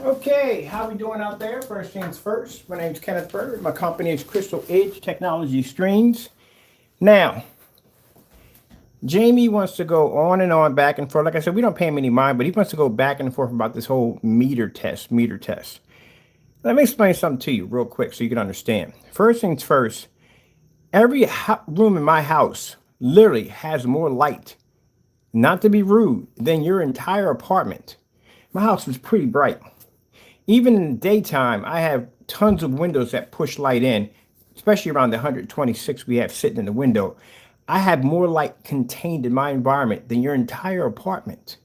Okay, how we doing out there? First things first, my name's Kenneth Bird. My company is Crystal Edge Technology Screens. Now, Jamie wants to go on and on, back and forth. Like I said, we don't pay him any mind, but he wants to go back and forth about this whole meter test. Let me explain something to you real quick so you can understand. First things first, every room in my house literally has more light, not to be rude, than your entire apartment. My house is pretty bright. Even in the daytime, I have tons of windows that push light in, especially around the 126 we have sitting in the window. I have more light contained in my environment than your entire apartment.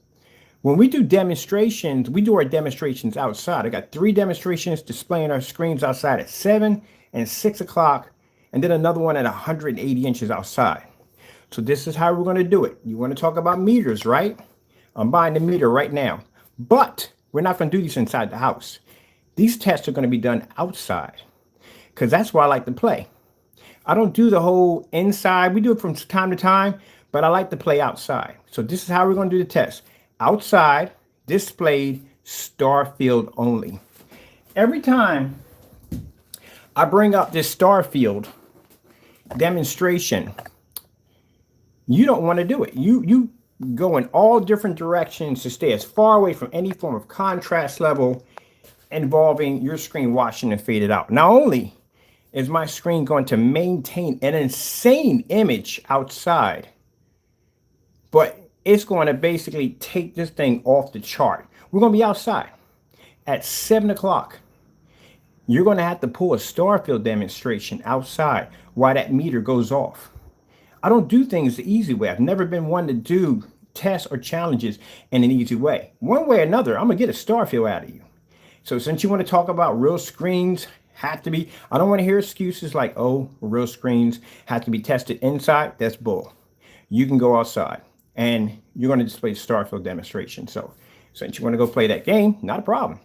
When we do demonstrations, we do our demonstrations outside. I got 3 demonstrations displaying our screens outside at 7 and 6 o'clock, and then another one at 180 inches outside. So this is how we're going to do it. You want to talk about meters, right? I'm buying the meter right now. But we're not going to do these inside the house. These tests are going to be done outside because that's where I like to play. I don't do the whole inside. We do it from time to time, but I like to play outside. So this is how we're going to do the test. Outside, displayed, starfield only. Every time I bring up this starfield demonstration, you don't want to do it. You go in all different directions to stay as far away from any form of contrast level involving your screen washing and faded out. Not only is my screen going to maintain an insane image outside, but it's going to basically take this thing off the chart. We're going to be outside at 7 o'clock. You're going to have to pull a starfield demonstration outside while that meter goes off. I don't do things the easy way. I've never been one to do tests or challenges in an easy way. One way or another, I'm going to get a starfield out of you. So since you want to talk about real screens have to be, I don't want to hear excuses like, oh, real screens have to be tested inside. That's bull. You can go outside and you're going to display the starfield demonstration. So since you want to go play that game, not a problem.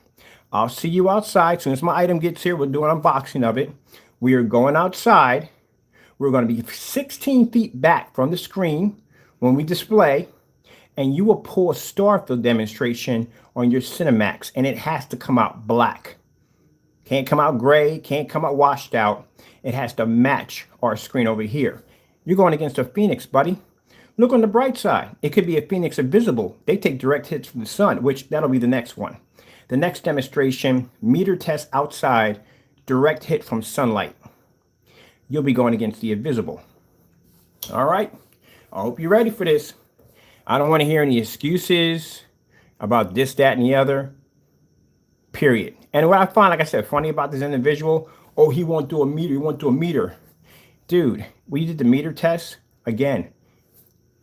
I'll see you outside. As soon as my item gets here, we'll do an unboxing of it. We are going outside. We're going to be 16 feet back from the screen when we display, and you will pull a starfield demonstration on your Cinemax, and it has to come out black. Can't come out gray, can't come out washed out. It has to match our screen over here. You're going against a Phoenix, buddy. Look on the bright side. It could be a Phoenix Invisible. They take direct hits from the sun, which that'll be the next one. The next demonstration, meter test outside, direct hit from sunlight. You'll be going against the Invisible. All right. I hope you're ready for this. I don't want to hear any excuses about this, that, and the other. Period. And what I find, like I said, funny about this individual, oh, he won't do a meter. He won't do a meter. Dude, we did the meter test. Again,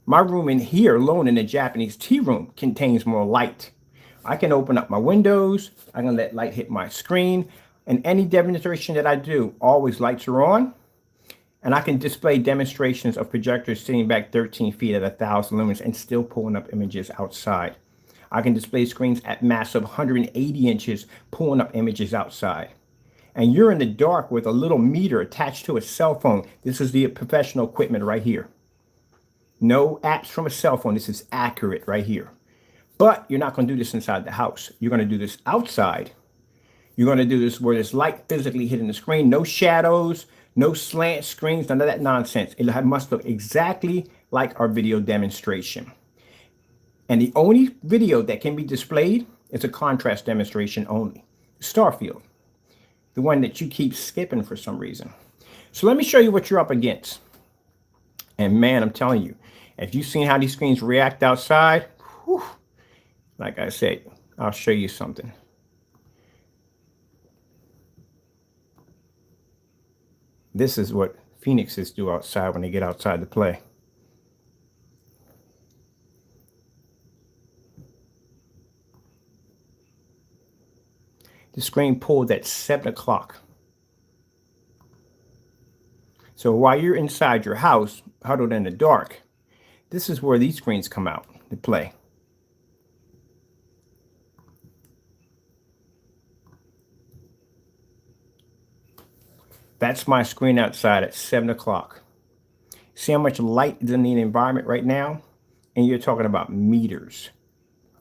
my room in here alone in the Japanese tea room contains more light. I can open up my windows. I can let light hit my screen. And any demonstration that I do, always lights are on. And I can display demonstrations of projectors sitting back 13 feet at 1,000 lumens and still pulling up images outside. I can display screens at massive 180 inches, pulling up images outside. And you're in the dark with a little meter attached to a cell phone. This is the professional equipment right here. No apps from a cell phone. This is accurate right here. But you're not going to do this inside the house. You're going to do this outside. You're going to do this where there's light physically hitting the screen, no shadows, no slant screens, none of that nonsense. It must look exactly like our video demonstration. And the only video that can be displayed is a contrast demonstration only. Starfield, the one that you keep skipping for some reason. So let me show you what you're up against. And man, I'm telling you, if you've seen how these screens react outside, whew, like I said, I'll show you something. This is what Phoenixes do outside when they get outside to play. The screen pulled at 7 o'clock. So while you're inside your house, huddled in the dark, this is where these screens come out to play. That's my screen outside at 7 o'clock. See how much light is in the environment right now? And you're talking about meters.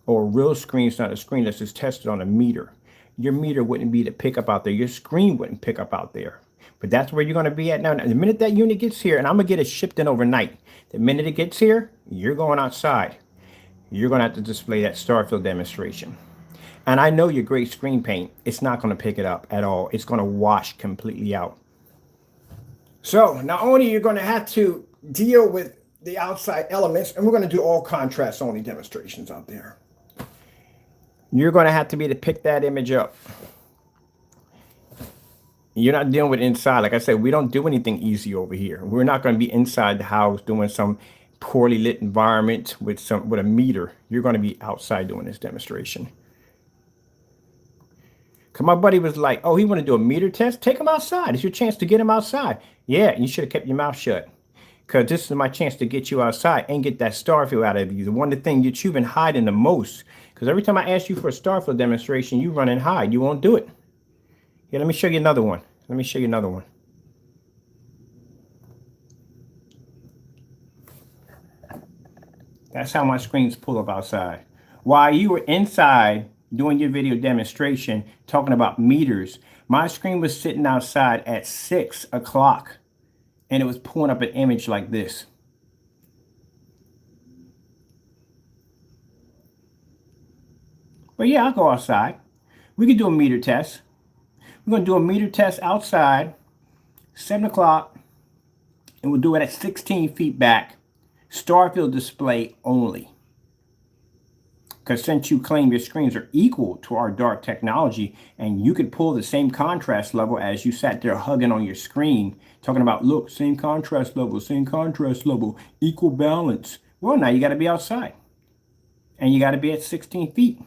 Or a real screen is not a screen that's just tested on a meter. your meter wouldn't be to pick up out there. Your screen wouldn't pick up out there. But that's where you're going to be at now. The minute that unit gets here, and I'm going to get it shipped in overnight. The minute it gets here, you're going outside. You're going to have to display that starfield demonstration. And I know your great screen paint, it's not going to pick it up at all. It's going to wash completely out. So not only you're going to have to deal with the outside elements, and we're going to do all contrast only demonstrations out there. You're going to have to be able to pick that image up. You're not dealing with inside. Like I said, we don't do anything easy over here. We're not going to be inside the house doing some poorly lit environment with a meter. You're going to be outside doing this demonstration. Cause my buddy was like, oh, he want to do a meter test? Take him outside. It's your chance to get him outside. Yeah, you should have kept your mouth shut. Because this is my chance to get you outside and get that starfield out of you. The one thing that you've been hiding the most. Because every time I ask you for a starfield demonstration, you run and hide. You won't do it. Here, let me show you another one. Let me show you another one. That's how my screens pull up outside. While you were inside doing your video demonstration, talking about meters, my screen was sitting outside at 6 o'clock. And it was pulling up an image like this. But yeah, I'll go outside. We can do a meter test. We're going to do a meter test outside, 7 o'clock, and we'll do it at 16 feet back, starfield display only. Because since you claim your screens are equal to our dark technology, and you could pull the same contrast level as you sat there hugging on your screen, talking about, look, same contrast level, equal balance. Well, now you got to be outside. And you got to be at 16 feet.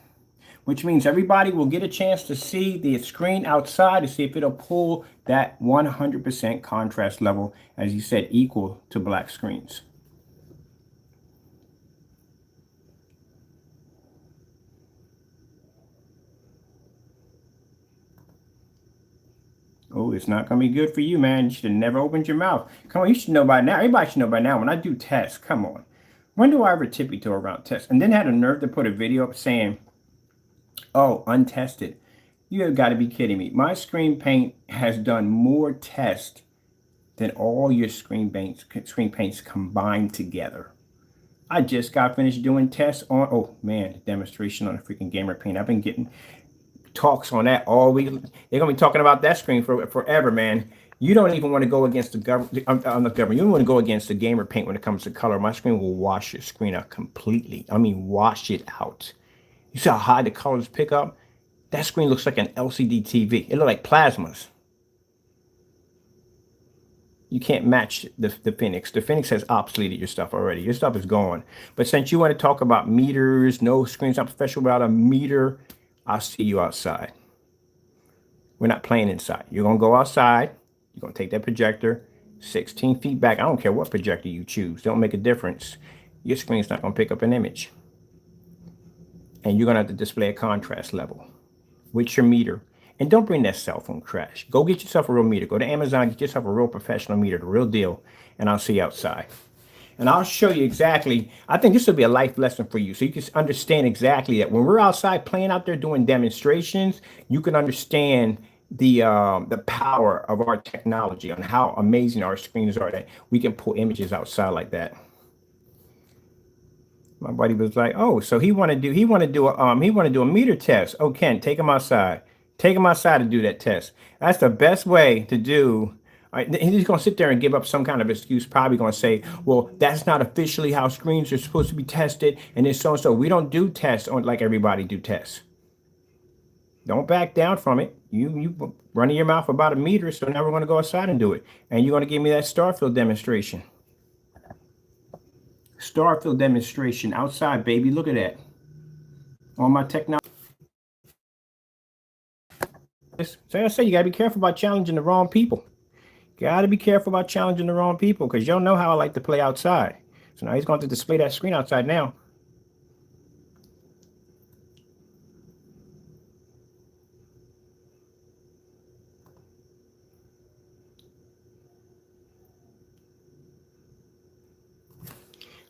Which means everybody will get a chance to see the screen outside to see if it'll pull that 100% contrast level, as you said, equal to black screens. Oh, it's not going to be good for you, man. You should have never opened your mouth. Come on, you should know by now. Everybody should know by now when I do tests. Come on. When do I ever tippy toe around tests? And then had a nerve to put a video up saying, oh, untested. You have got to be kidding me. My screen paint has done more tests than all your screen paints combined together. I just got finished doing tests on, oh man, the demonstration on the freaking gamer paint. I've been getting talks on that all week. They're going to be talking about that screen for forever, man. You don't even want to go against the government. You don't want to go against the gamer paint when it comes to color. My screen will wash your screen out completely. I mean, wash it out. You see how high the colors pick up? That screen looks like an LCD TV. It looks like plasmas. You can't match the Phoenix. The Phoenix has obsoleted your stuff already. Your stuff is gone. But since you want to talk about meters, no screen's not professional without a meter, I'll see you outside. We're not playing inside. You're going to go outside. You're going to take that projector 16 feet back. I don't care what projector you choose. Don't make a difference. Your screen's not going to pick up an image. And you're going to have to display a contrast level with your meter. And don't bring that cell phone trash. Go get yourself a real meter. Go to Amazon, get yourself a real professional meter, the real deal. And I'll see you outside. And I'll show you exactly. I think this will be a life lesson for you. So you can understand exactly that when we're outside playing out there doing demonstrations, you can understand the power of our technology and how amazing our screens are that we can pull images outside like that. My buddy was like, "Oh, so he want to do a meter test. Oh, Ken, take him outside. Take him outside to do that test. That's the best way to do." He's going to sit there and give up some kind of excuse, probably going to say, "Well, that's not officially how screens are supposed to be tested, and it's so and so." We don't do tests on like everybody do tests. Don't back down from it. You running your mouth about a meter, so now we're going to go outside and do it, and you're going to give me that starfield demonstration. Starfield demonstration outside, baby. Look at that. On my technology. So I say you gotta be careful about challenging the wrong people. Gotta be careful about challenging the wrong people because y'all know how I like to play outside. So now he's going to display that screen outside now.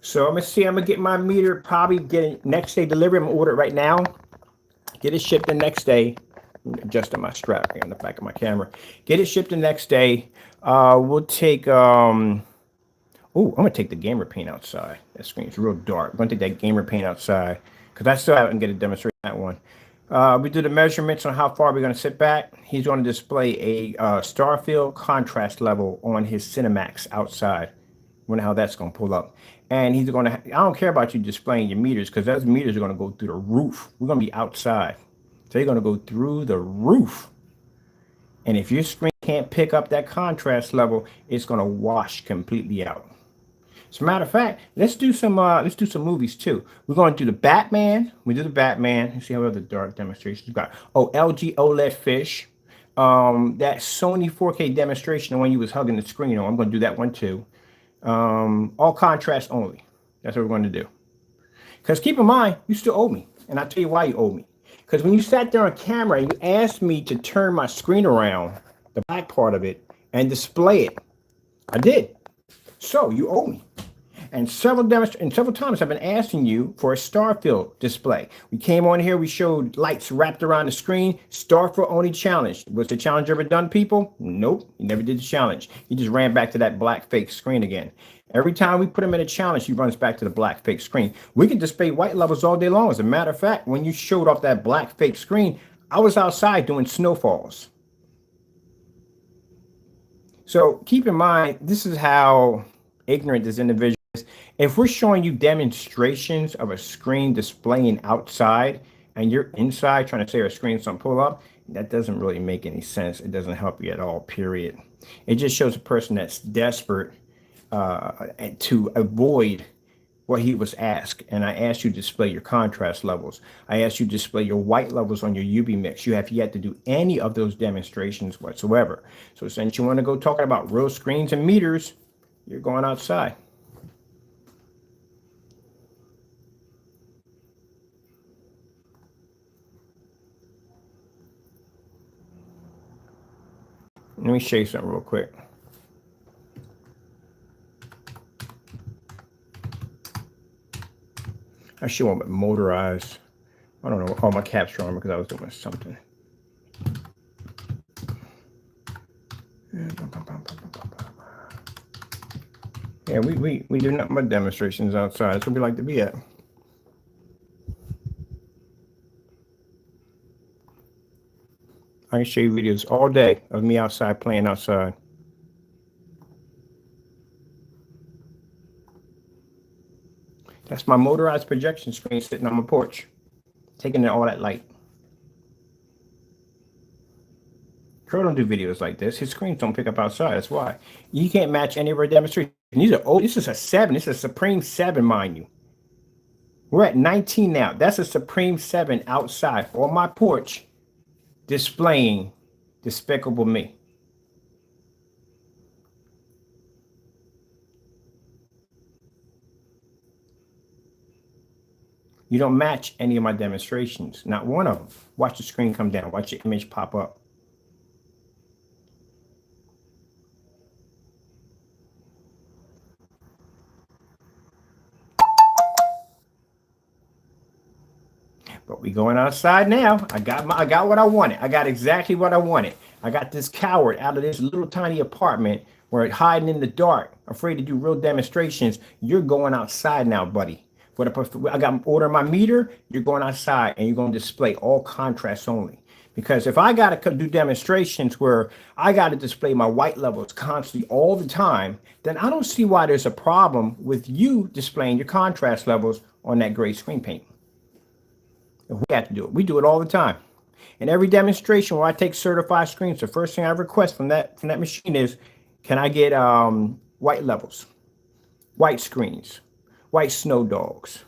So I'm gonna get my meter, probably get it next day delivery. I'm gonna order it right now. Get it shipped the next day. Adjusting my strap here on the back of my camera. Get it shipped the next day. We'll take oh, I'm gonna take the gamer paint outside. That screen's real dark. I'm gonna take that gamer paint outside because I still haven't get a demonstration on that one. We do the measurements on how far we're gonna sit back. He's gonna display a starfield contrast level on his Cinemax outside. Wonder how that's gonna pull up. And he's gonna, I don't care about you displaying your meters because those meters are gonna go through the roof. We're gonna be outside. So you're gonna go through the roof. And if your screen can't pick up that contrast level, it's gonna wash completely out. As a matter of fact, let's do some movies too. We're going to do the Batman. We do the Batman. Let's see how other dark demonstrations we got. Oh, LG OLED fish. That Sony 4K demonstration, the one you was hugging the screen on. I'm going to do that one too. All contrast only. That's what we're going to do. Because keep in mind, you still owe me, and I'll tell you why you owe me. Because when you sat there on camera and you asked me to turn my screen around, the back part of it, and display it, I did. So you owe me. And several times I've been asking you for a starfield display. We came on here, we showed lights wrapped around the screen. Starfield only challenge. Was the challenge ever done, people? Nope, he never did the challenge. He just ran back to that black fake screen again. Every time we put him in a challenge, he runs back to the black fake screen. We can display white levels all day long. As a matter of fact, when you showed off that black fake screen, I was outside doing snowfalls. So keep in mind, this is how ignorant this individual is. If we're showing you demonstrations of a screen displaying outside and you're inside trying to say our screen's don't pull up, that doesn't really make any sense. It doesn't help you at all, period. It just shows a person that's desperate to avoid what he was asked. And I asked you to display your contrast levels. I asked you to display your white levels on your UV mix. You have yet to do any of those demonstrations whatsoever. So since you want to go talking about real screens and meters, you're going outside. Let me show you something real quick. I should want motorized. I don't know. Oh, my cap's wrong because I was doing something. Yeah, we do nothing but demonstrations outside. That's where we like to be at. I can show you videos all day of me outside playing outside. That's my motorized projection screen sitting on my porch, taking in all that light. CROW don't do videos like this. His screens don't pick up outside. That's why. You can't match any of our demonstrations. These are old. This is a 7. This is a Supreme 7, mind you. We're at 19 now. That's a Supreme 7 outside on my porch displaying Despicable Me. You don't match any of my demonstrations. Not one of them. Watch the screen come down. Watch the image pop up. But we going outside now. I got what I wanted. I got exactly what I wanted. I got this coward out of this little tiny apartment where it's hiding in the dark, afraid to do real demonstrations. You're going outside now, buddy. I got ordering my meter. You're going outside and you're going to display all contrast only. Because if I got to do demonstrations where I got to display my white levels constantly all the time, then I don't see why there's a problem with you displaying your contrast levels on that gray screen paint. If we have to do it, we do it all the time. And every demonstration where I take certified screens, the first thing I request from that machine is, can I get white levels, white screens, white snow dogs?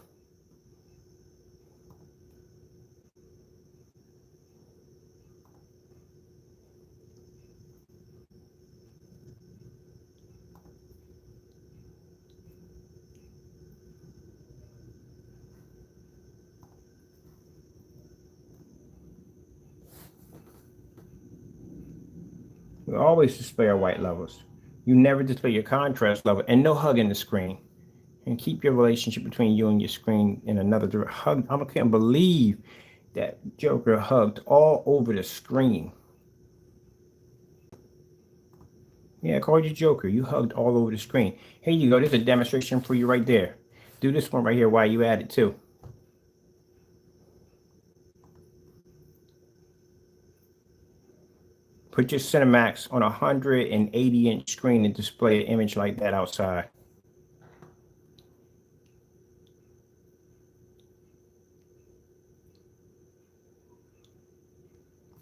We always display our white levels. You never display your contrast level, and no hugging the screen. And keep your relationship between you and your screen in another hug. I can't believe That joker hugged all over the screen. Yeah, I called you Joker. You hugged all over the screen. Here you go. There's a demonstration for you right there. Do this one right here while you at it too. Put your Cinemax on a 180-inch screen and display an image like that outside.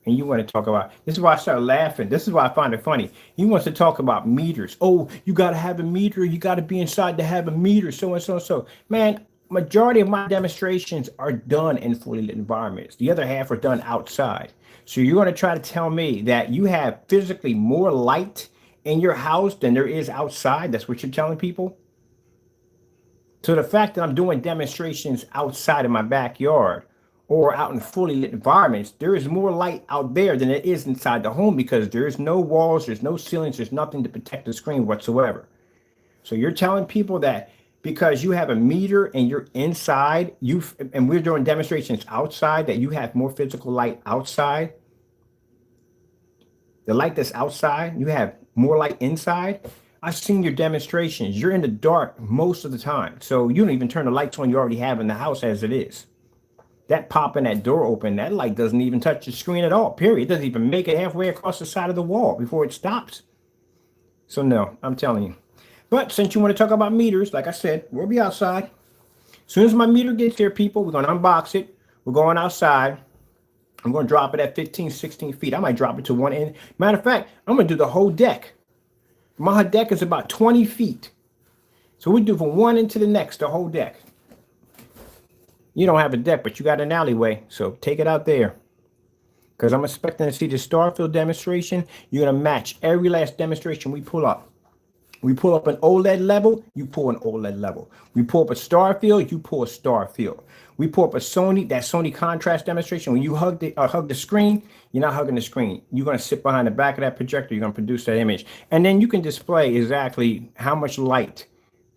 And you want to talk about, this is why I started laughing. This is why I find it funny. He wants to talk about meters. Oh, you got to have a meter. You got to be inside to have a meter. So and so and so. Man, majority of my demonstrations are done in fully lit environments. The other half are done outside. So you're going to try to tell me that you have physically more light in your house than there is outside? That's what you're telling people? So the fact that I'm doing demonstrations outside of my backyard or out in fully lit environments, there is more light out there than it is inside the home because there's no walls, there's no ceilings, there's nothing to protect the screen whatsoever. So you're telling people that because you have a meter and you're inside, and we're doing demonstrations outside, that you have more physical light outside. The light that's outside, you have more light inside. I've seen your demonstrations. You're in the dark most of the time. So you don't even turn the lights on you already have in the house as it is. That popping that door open, that light doesn't even touch the screen at all, period. It doesn't even make it halfway across the side of the wall before it stops. So no, I'm telling you. But since you want to talk about meters, like I said, we'll be outside. As soon as my meter gets here, people, we're going to unbox it. We're going outside. I'm going to drop it at 15, 16 feet. I might drop it to one end. Matter of fact, I'm going to do the whole deck. My deck is about 20 feet. So we do from one end to the next, the whole deck. You don't have a deck, but you got an alleyway. So take it out there. Because I'm expecting to see the starfield demonstration. You're going to match every last demonstration we pull up. We pull up an OLED level, you pull an OLED level. We pull up a starfield, you pull a starfield. We pull up a Sony contrast demonstration. When you hug the screen, you're not hugging the screen. You're going to sit behind the back of that projector. You're going to produce that image. And then you can display exactly how much light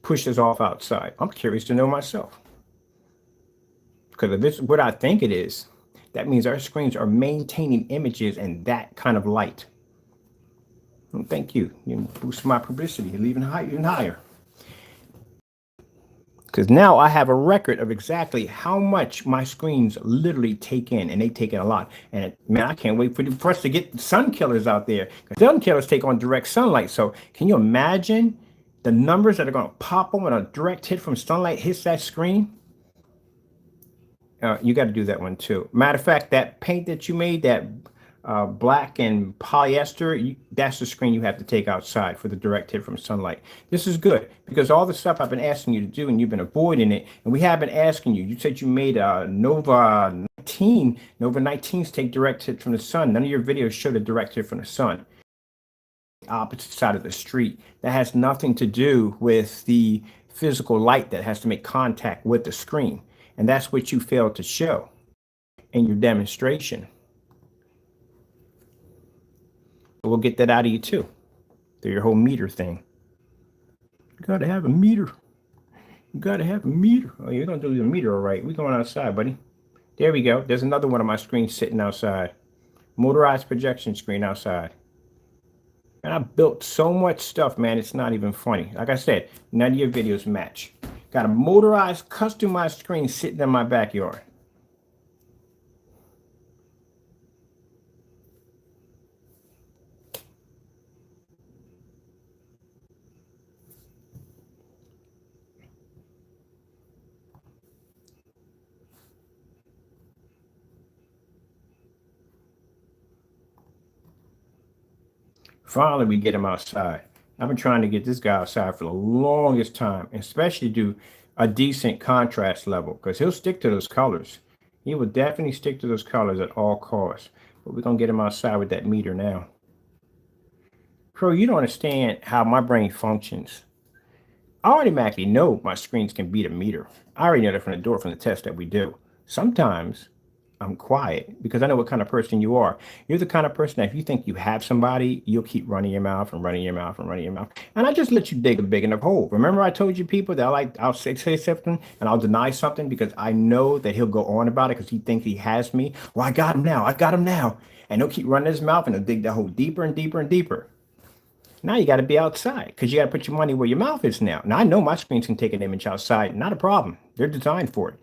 pushes off outside. I'm curious to know myself. Because if it's what I think it is, that means our screens are maintaining images in that kind of light. Well, thank you. You boost my publicity even higher. Because now I have a record of exactly how much my screens literally take in, and they take in a lot. And man, I can't wait for us to get sun killers out there. Because sun killers take on direct sunlight. So can you imagine the numbers that are going to pop on when a direct hit from sunlight hits that screen? You got to do that one too. Matter of fact, that paint that you made, that black and polyester, that's the screen you have to take outside for the direct hit from sunlight. This is good because all the stuff I've been asking you to do and you've been avoiding it, and we have been asking you. You said you made a Nova 19. Nova 19s take direct hit from the sun. None of your videos show the direct hit from the sun. Opposite side of the street. That has nothing to do with the physical light that has to make contact with the screen. And that's what you failed to show in your demonstration. We'll get that out of you too. Through your whole meter thing. You gotta have a meter. You gotta have a meter. Oh, you're gonna do the meter all right. We're going outside, buddy. There we go. There's another one of my screens sitting outside. Motorized projection screen outside. And I built so much stuff, man, it's not even funny. Like I said, none of your videos match. Got a motorized, customized screen sitting in my backyard. Finally, we get him outside. I've been trying to get this guy outside for the longest time, especially do a decent contrast level, because he'll stick to those colors. He will definitely stick to those colors at all costs. But we're going to get him outside with that meter now. Crow, you don't understand how my brain functions. I automatically know my screens can beat a meter. I already know that from the test that we do. Sometimes I'm quiet because I know what kind of person you are. You're the kind of person that if you think you have somebody, you'll keep running your mouth and running your mouth and running your mouth. And I just let you dig a big enough hole. Remember I told you people that I'll say something and I'll deny something because I know that he'll go on about it because he thinks he has me. Well, I got him now. I got him now. And he'll keep running his mouth and he'll dig that hole deeper and deeper and deeper. Now you got to be outside because you got to put your money where your mouth is now. Now I know my screens can take an image outside. Not a problem. They're designed for it.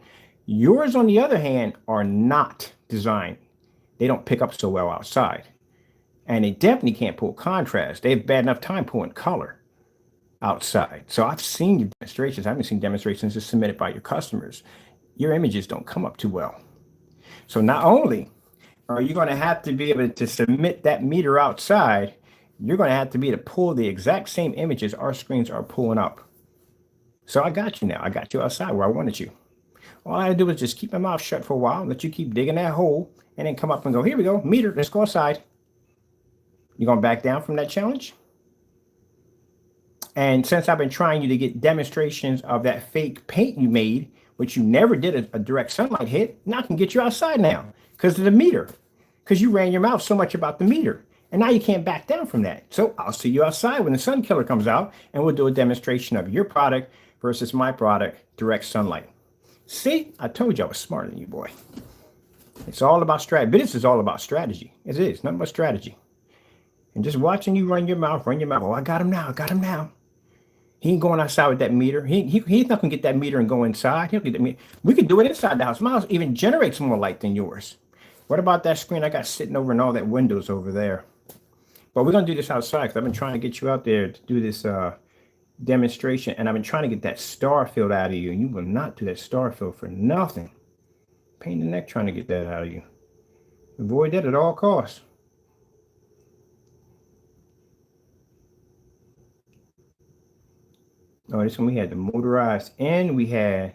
Yours, on the other hand, are not designed. They don't pick up so well outside. And they definitely can't pull contrast. They have bad enough time pulling color outside. So I've seen your demonstrations. I haven't seen demonstrations just submitted by your customers. Your images don't come up too well. So not only are you going to have to be able to submit that meter outside, you're going to have to be able to pull the exact same images our screens are pulling up. So I got you now. I got you outside where I wanted you. All I had to do was just keep my mouth shut for a while, let you keep digging that hole, and then come up and go, here we go, meter, let's go outside. You going to back down from that challenge? And since I've been trying you to get demonstrations of that fake paint you made, which you never did a direct sunlight hit, now I can get you outside now because of the meter, because you ran your mouth so much about the meter. And now you can't back down from that. So I'll see you outside when the sun killer comes out and we'll do a demonstration of your product versus my product, direct sunlight. See, I told you I was smarter than you, boy. It's all about strategy. Business is all about strategy. It is, nothing but strategy. And just watching you run your mouth. Oh, I got him now, I got him now. He ain't going outside with that meter. He's not gonna get that meter and go inside. He'll get that meter. We could do it inside the house. My house even generates more light than yours. What about that screen I got sitting over in all that windows over there? But we're going to do this outside because I've been trying to get you out there to do this demonstration. And I've been trying to get that star field out of you. And you will not do that star field for nothing. Pain in the neck trying to get that out of you. Avoid that at all costs. Oh, this one we had the motorized and we had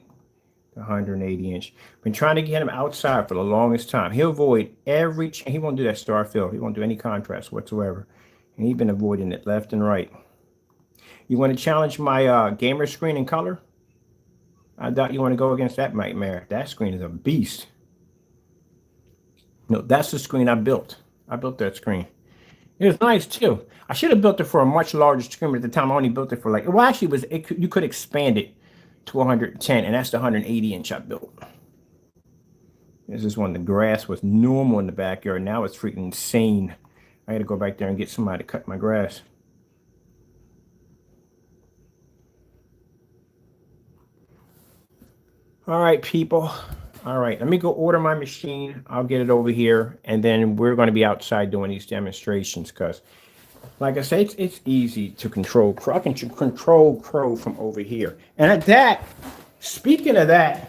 the 180 inch. Been trying to get him outside for the longest time. He'll avoid every, he won't do that star fill. He won't do any contrast whatsoever. And he's been avoiding it left and right. You want to challenge my gamer screen in color? I doubt you want to go against that nightmare. That screen is a beast. No, that's the screen I built. I built that screen. It was nice too. I should have built it for a much larger screen, but at the time I only built it for like, well, actually you could expand it to 110, and that's the 180 inch I built. This is when the grass was normal in the backyard. Now it's freaking insane. I had to go back there and get somebody to cut my grass. All right, people. All right, let me go order my machine. I'll get it over here, and then we're going to be outside doing these demonstrations because, like I said, it's easy to control CROW. I can control CROW from over here. And at that, speaking of that,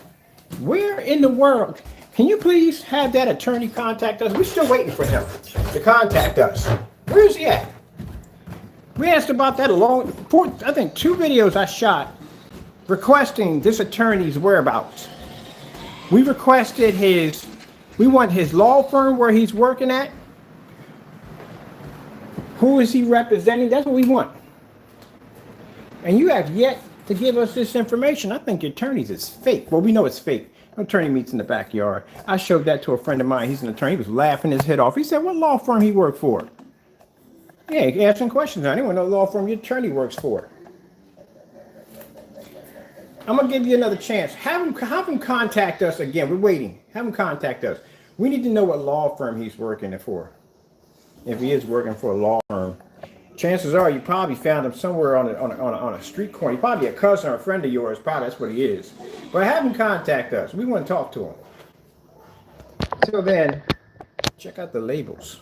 where in the world, can you please have that attorney contact us? We're still waiting for him to contact us. Where is he at? We asked about that I think 2 videos I shot requesting this attorney's whereabouts. We requested we want his law firm where he's working at. Who is he representing? That's what we want. And you have yet to give us this information. I think your attorney's is fake. Well, we know it's fake. No attorney meets in the backyard. I showed that to a friend of mine. He's an attorney. He was laughing his head off. He said, what law firm he worked for? Yeah, he asked some questions. I didn't want to know the law firm your attorney works for. I'm going to give you another chance. Have him contact us again. We're waiting. Have him contact us. We need to know what law firm he's working for. If he is working for a law firm, chances are you probably found him somewhere on a street corner. He's probably a cousin or a friend of yours. Probably that's what he is. But have him contact us. We want to talk to him. Till then, check out the labels.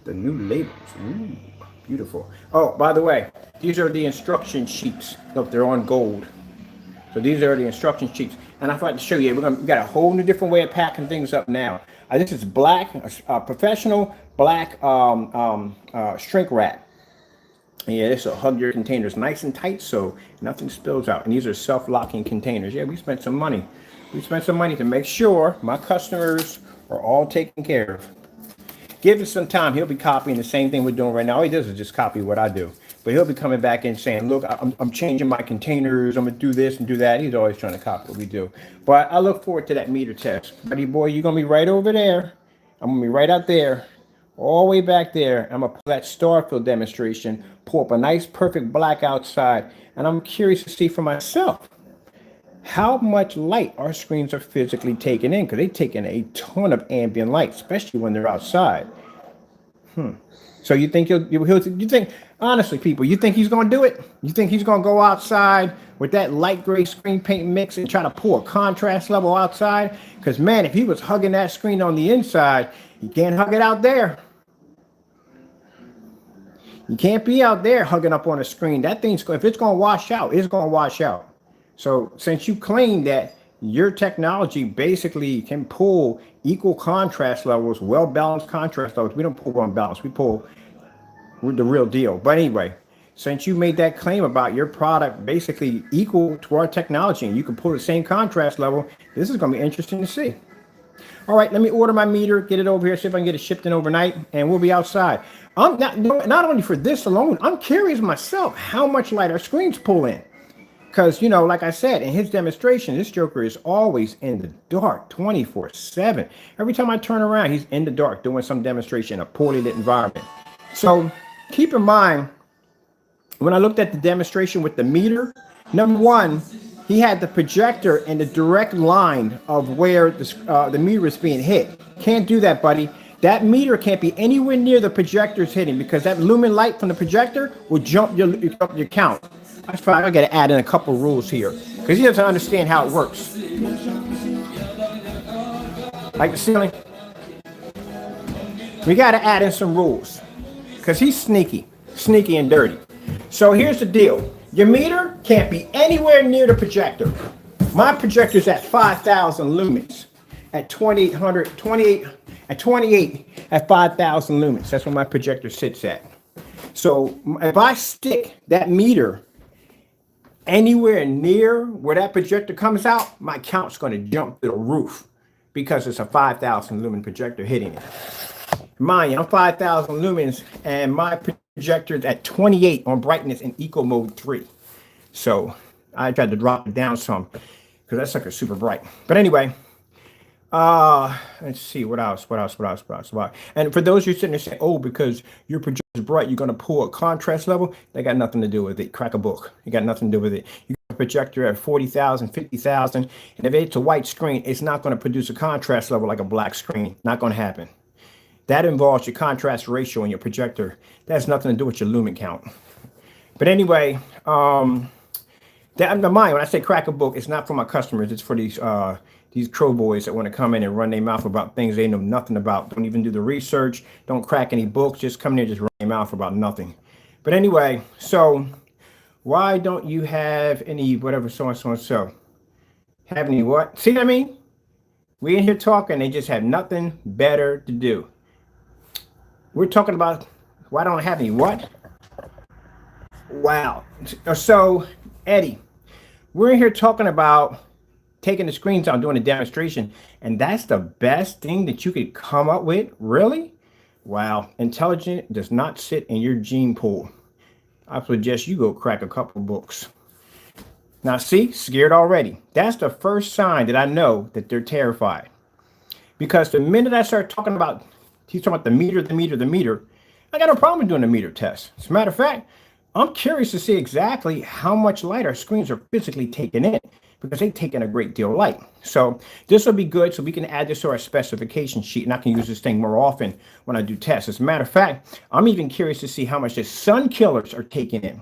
The new labels. Ooh, beautiful. Oh, by the way, these are the instruction sheets. Look, they're on gold. So these are the instruction sheets. And I thought to show you, we got a whole new different way of packing things up now. This is black, professional black shrink wrap. Yeah, this will hug your containers nice and tight so nothing spills out. And these are self-locking containers. Yeah, we spent some money. We spent some money to make sure my customers are all taken care of. Give it some time. He'll be copying the same thing we're doing right now. All he does is just copy what I do. But he'll be coming back in saying, look, I'm changing my containers. I'm going to do this and do that. He's always trying to copy what we do. But I look forward to that meter test. Buddy boy, you're going to be right over there. I'm going to be right out there, all the way back there. I'm going to pull that starfield demonstration, pull up a nice, perfect black outside. And I'm curious to see for myself how much light our screens are physically taking in, because they take in a ton of ambient light, especially when they're outside. So you think you think, honestly, people, you think he's going to do it? You think he's going to go outside with that light gray screen paint mix and try to pull a contrast level outside? Because, man, if he was hugging that screen on the inside, you can't hug it out there. You can't be out there hugging up on a screen. That thing's, if it's going to wash out, it's going to wash out. So since you claim that your technology basically can pull equal contrast levels, well-balanced contrast levels, we don't pull unbalanced, we pull the real deal. But anyway, since you made that claim about your product basically equal to our technology and you can pull the same contrast level, this is going to be interesting to see. All right, let me order my meter, get it over here, see if I can get it shipped in overnight, and we'll be outside. I'm not only for this alone, I'm curious myself how much light our screens pull in. Because, you know, like I said, in his demonstration, this joker is always in the dark 24/7. Every time I turn around, he's in the dark doing some demonstration in a poorly lit environment. So keep in mind, when I looked at the demonstration with the meter, number one, he had the projector in the direct line of where the meter is being hit. Can't do that, buddy. That meter can't be anywhere near the projector's hitting, because that lumen light from the projector will jump your count. That's fine. I got to add in a couple rules here, because he doesn't understand how it works. Like the ceiling, we got to add in some rules, because he's sneaky and dirty. So here's the deal. Your meter can't be anywhere near the projector. My projector's at 5,000 lumens, at 28 at 5,000 lumens. That's where my projector sits at. So if I stick that meter anywhere near where that projector comes out, my count's going to jump to the roof, because it's a 5,000 lumen projector hitting it. Mind you, I'm 5,000 lumens and my projector's at 28 on brightness in eco mode 3. So I tried to drop it down some because that sucker's super bright. But anyway, let's see what else. And for those who are sitting there saying, oh, because your projector is bright, you're going to pull a contrast level, that got nothing to do with it. Crack a book. You got nothing to do with it. You got a projector at 40,000, 50,000, and if it's a white screen, it's not going to produce a contrast level like a black screen. Not going to happen. That involves your contrast ratio in your projector. That has nothing to do with your lumen count. But anyway, mind, when I say crack a book, it's not for my customers. It's for these crow boys that want to come in and run their mouth about things they know nothing about. Don't even do the research. Don't crack any books. Just come in here and just run their mouth about nothing. But anyway, so why don't you have any whatever so and so and so? Have any what? See what I mean? We in here talking. They just have nothing better to do. We're talking about why don't I have any what? Wow. So, Eddie, we're in here talking about taking the screens out, doing a demonstration, and that's the best thing that you could come up with? Really? Wow. Intelligent does not sit in your gene pool. I suggest you go crack a couple books. Now, see, scared already. That's the first sign that I know that they're terrified. Because the minute I start talking about, he's talking about the meter, I got no problem doing a meter test. As a matter of fact, I'm curious to see exactly how much light our screens are physically taking in, because they take in a great deal of light. So this will be good, so we can add this to our specification sheet, and I can use this thing more often when I do tests. As a matter of fact, I'm even curious to see how much the sun killers are taking in.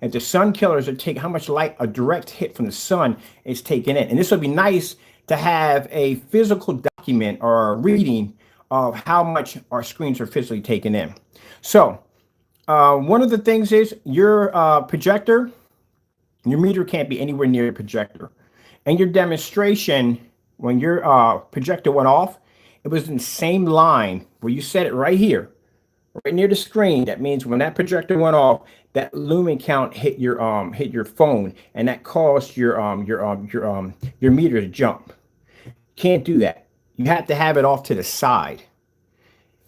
If the sun killers are taking, how much light a direct hit from the sun is taking in. And this will be nice to have a physical document or a reading of how much our screens are physically taking in. So one of the things is your projector, your meter can't be anywhere near the projector. And your demonstration, when your projector went off, it was in the same line where you set it right here, right near the screen. That means when that projector went off, that lumen count hit your phone, and that caused your meter to jump. Can't do that. You have to have it off to the side.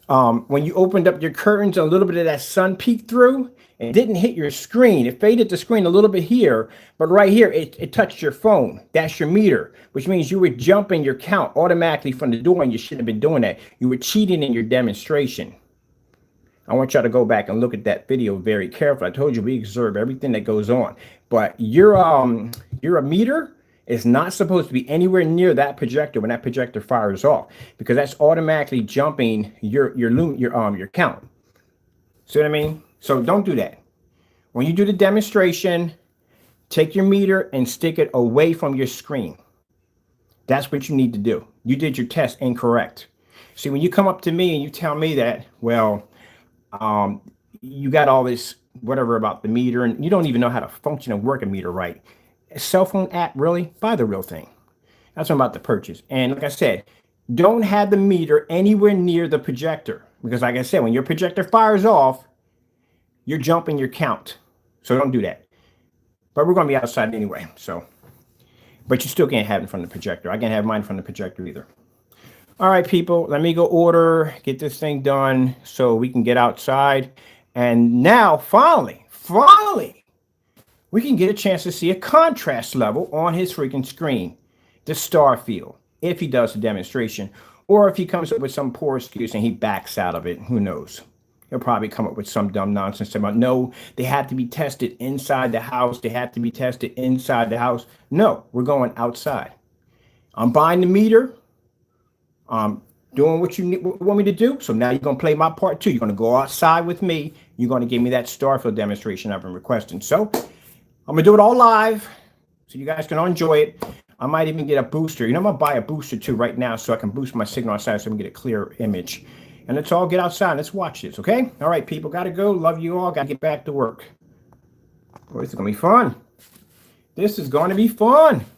When you opened up your curtains, a little bit of that sun peeked through, It didn't hit your screen. It faded the screen a little bit here, but right here, it touched your phone. That's your meter, which means you were jumping your count automatically from the door, and you shouldn't have been doing that. You were cheating in your demonstration. I want y'all to go back and look at that video very carefully. I told you we observe everything that goes on, but your meter is not supposed to be anywhere near that projector when that projector fires off, because that's automatically jumping your count. See what I mean? So don't do that. When you do the demonstration, take your meter and stick it away from your screen. That's what you need to do. You did your test incorrect. See, when you come up to me and you tell me that, well, you got all this whatever about the meter, and you don't even know how to function and work a meter right. A cell phone app, really? Buy the real thing. That's what I'm about to purchase. And like I said, don't have the meter anywhere near the projector, because like I said, when your projector fires off, you're jumping your count. So don't do that. But we're going to be outside anyway. So, but you still can't have it from the projector. I can't have mine from the projector either. All right, people, let me go get this thing done so we can get outside. And now, finally, we can get a chance to see a contrast level on his freaking screen, the starfield, if he does the demonstration, or if he comes up with some poor excuse and he backs out of it. Who knows? He'll probably come up with some dumb nonsense about, no, they have to be tested inside the house. They have to be tested inside the house. No, we're going outside. I'm buying the meter. Doing what you want me to do. So now you're going to play my part too. You're going to go outside with me. You're going to give me that starfield demonstration I've been requesting. So I'm going to do it all live so you guys can enjoy it. I might even get a booster. You know, I'm going to buy a booster too right now so I can boost my signal outside so I can get a clear image. And let's all get outside. Let's watch this, okay? All right, people. Got to go. Love you all. Got to get back to work. Boy, this is going to be fun. This is going to be fun.